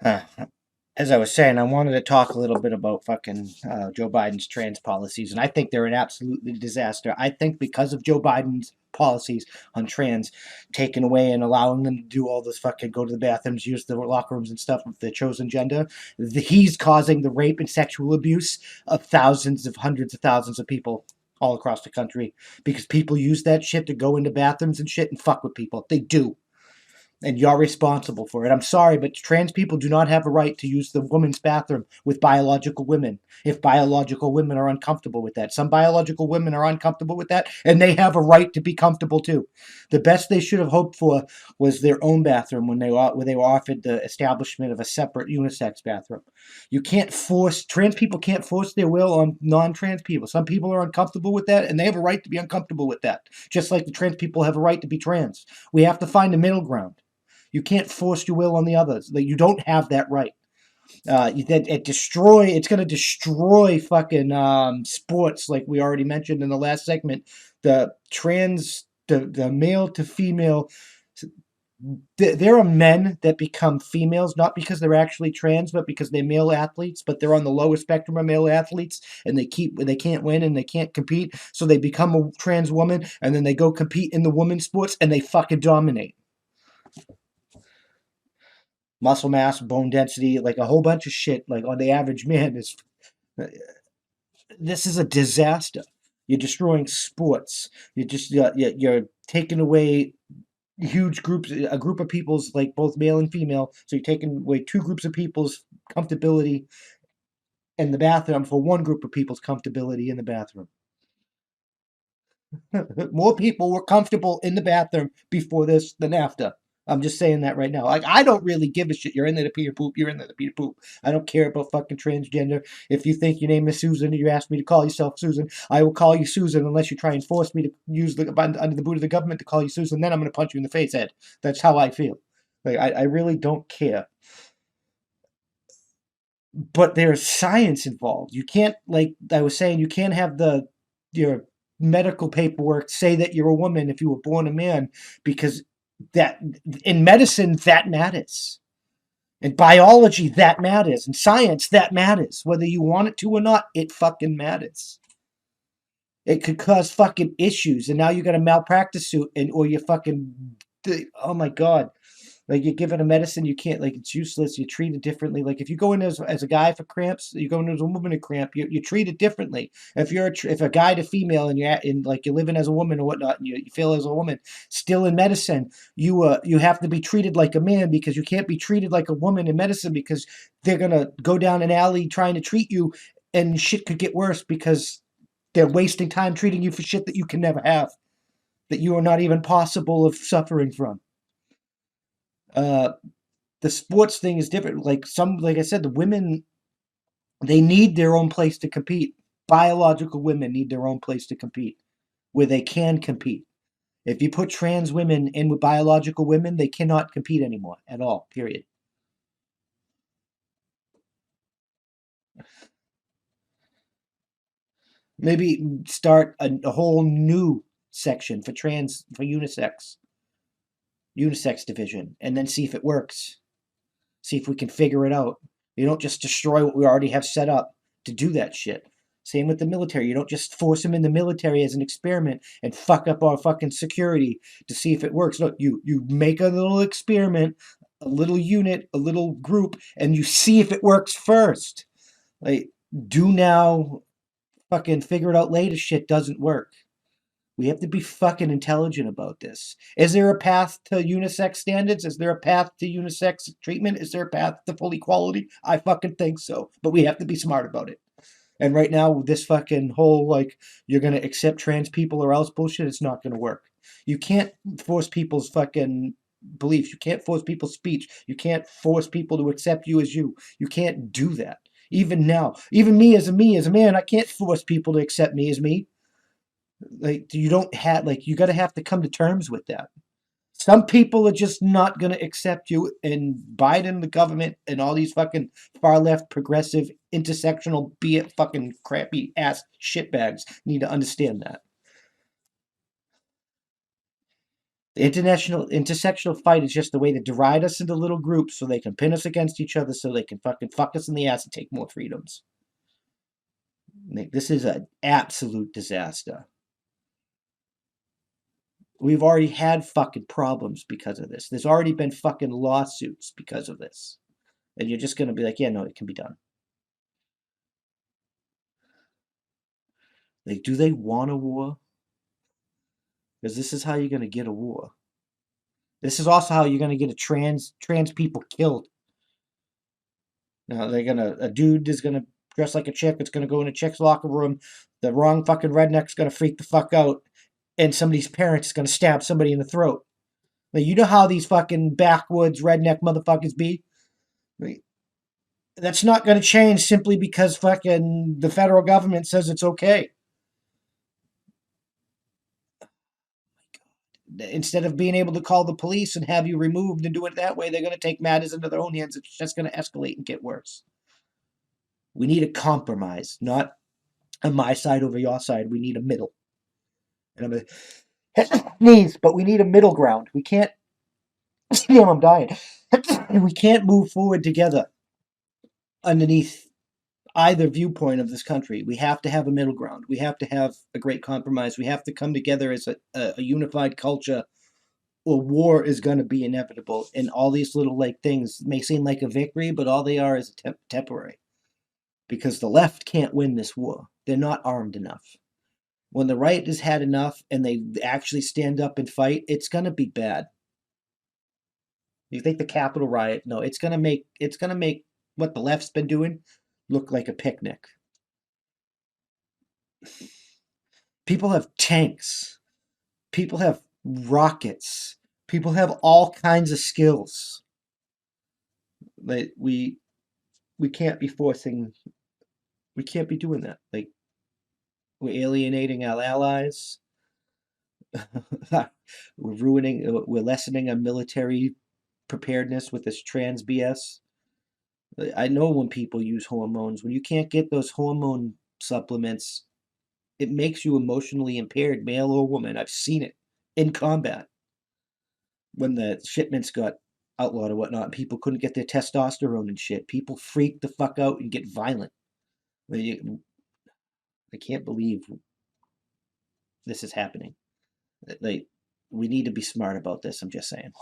Uh, as I was saying, I wanted to talk a little bit about fucking Joe Biden's trans policies, and I think they're an absolute disaster. I think because of Joe Biden's policies on trans, taking away and allowing them to do all this fucking go to the bathrooms, use the locker rooms and stuff of their chosen gender, he's causing the rape and sexual abuse of thousands of hundreds of thousands of people all across the country because people use that shit to go into bathrooms and shit and fuck with people. They do, and you're responsible for it. I'm sorry, but trans people do not have a right to use the women's bathroom with biological women if biological women are uncomfortable with that. Some biological women are uncomfortable with that, and they have a right to be comfortable too. The best they should have hoped for was their own bathroom when they were offered the establishment of a separate unisex bathroom. You can't force trans people can't force their will on non-trans people. Some people are uncomfortable with that, and they have a right to be uncomfortable with that. Just like the trans people have a right to be trans. We have to find a middle ground. You can't force your will on the others. Like, you don't have that right. It's going to destroy fucking sports, like we already mentioned in the last segment. The male to female. There are men that become females not because they're actually trans, but because they're male athletes. But they're on the lower spectrum of male athletes, and they can't win and they can't compete. So they become a trans woman, and then they go compete in the women's sports, and they fucking dominate. Muscle mass, bone density, like a whole bunch of shit, like on the average man is. This is a disaster. You're destroying sports. You're taking away huge groups, a group of people's, like both male and female. So you're taking away two groups of people's comfortability in the bathroom for one group of people's comfortability in the bathroom. More people were comfortable in the bathroom before this than after. I'm just saying that right now. Like, I don't really give a shit. You're in there to pee or poop. You're in there to pee or poop. I don't care about fucking transgender. If you think your name is Susan and you ask me to call yourself Susan, I will call you Susan unless you try and force me to use under the boot of the government to call you Susan. Then I'm going to punch you in the face, Ed. That's how I feel. Like, I really don't care. But there's science involved. You can't, like I was saying, you can't have your medical paperwork say that you're a woman if you were born a man, because that in medicine that matters. In biology that matters. In science that matters. Whether you want it to or not, it fucking matters. It could cause fucking issues, and now you got a malpractice suit, and or you fucking, oh my god. Like, you're given a medicine, you can't, like, it's useless. You're treated differently. Like, if you go in as a guy for cramps, you go in as a woman to cramp, you're treated differently. If a guy to female and you're living as a woman or whatnot, and you feel as a woman, still in medicine, you have to be treated like a man, because you can't be treated like a woman in medicine, because they're gonna go down an alley trying to treat you, and shit could get worse because they're wasting time treating you for shit that you can never have, that you are not even possible of suffering from. Uh, the sports thing is different. Like I said, the women, they need their own place to compete. Biological women need their own place to compete, where they can compete. If you put trans women in with biological women, they cannot compete anymore at all. Period. Maybe start a whole new section for unisex division, and then see if it works. See if we can figure it out. You don't just destroy what we already have set up to do that shit. Same with the military. You don't just force them in the military as an experiment and fuck up our fucking security to see if it works. Look, you make a little experiment, a little unit, a little group, and you see if it works first. Like, do now, fucking figure it out later shit doesn't work. We have to be fucking intelligent about this. Is there a path to unisex standards? Is there a path to unisex treatment? Is there a path to full equality? I fucking think so. But we have to be smart about it. And right now, this fucking whole, like, you're going to accept trans people or else bullshit, it's not going to work. You can't force people's fucking beliefs. You can't force people's speech. You can't force people to accept you as you. You can't do that. Even now, even me as a man, I can't force people to accept me as me. Like, you don't have, like, you got to have to come to terms with that. Some people are just not going to accept you, and Biden, the government, and all these fucking far left, progressive, intersectional, be it fucking crappy ass shitbags need to understand that. The international intersectional fight is just a way to divide us into little groups so they can pin us against each other so they can fucking fuck us in the ass and take more freedoms. This is an absolute disaster. We've already had fucking problems because of this. There's already been fucking lawsuits because of this. And you're just going to be like, yeah, no, it can be done. Like, do they want a war? Because this is how you're going to get a war. This is also how you're going to get a trans people killed. Now a dude is gonna dress like a chick. It's gonna go in a chick's locker room. The wrong fucking redneck's gonna freak the fuck out, and somebody's parents is gonna stab somebody in the throat. Like, you know how these fucking backwoods redneck motherfuckers be. Like, that's not gonna change simply because fucking the federal government says it's okay. Instead of being able to call the police and have you removed and do it that way, they're gonna take matters into their own hands. It's just gonna escalate and get worse. We need a compromise, not a my side over your side. We need a middle. And I'm gonna sneeze, but we need a middle ground. We can't. Damn, I'm dying. We can't move forward together underneath either viewpoint of this country. We have to have a middle ground. We have to have a great compromise. We have to come together as a unified culture, or war is going to be inevitable. And all these little like things may seem like a victory, but all they are is temporary. Because the left can't win this war. They're not armed enough. When the right has had enough and they actually stand up and fight, it's going to be bad. You think the Capitol riot? No, it's going to make what the left's been doing look like a picnic. People have tanks. People have rockets. People have all kinds of skills. Like we can't be forcing. We can't be doing that. Like, we're alienating our allies. We're lessening our military preparedness with this trans BS. I know when people use hormones, when you can't get those hormone supplements, it makes you emotionally impaired, male or woman. I've seen it in combat when the shipments got outlawed or whatnot, and people couldn't get their testosterone and shit. People freak the fuck out and get violent. I can't believe this is happening. Like, we need to be smart about this. I'm just saying.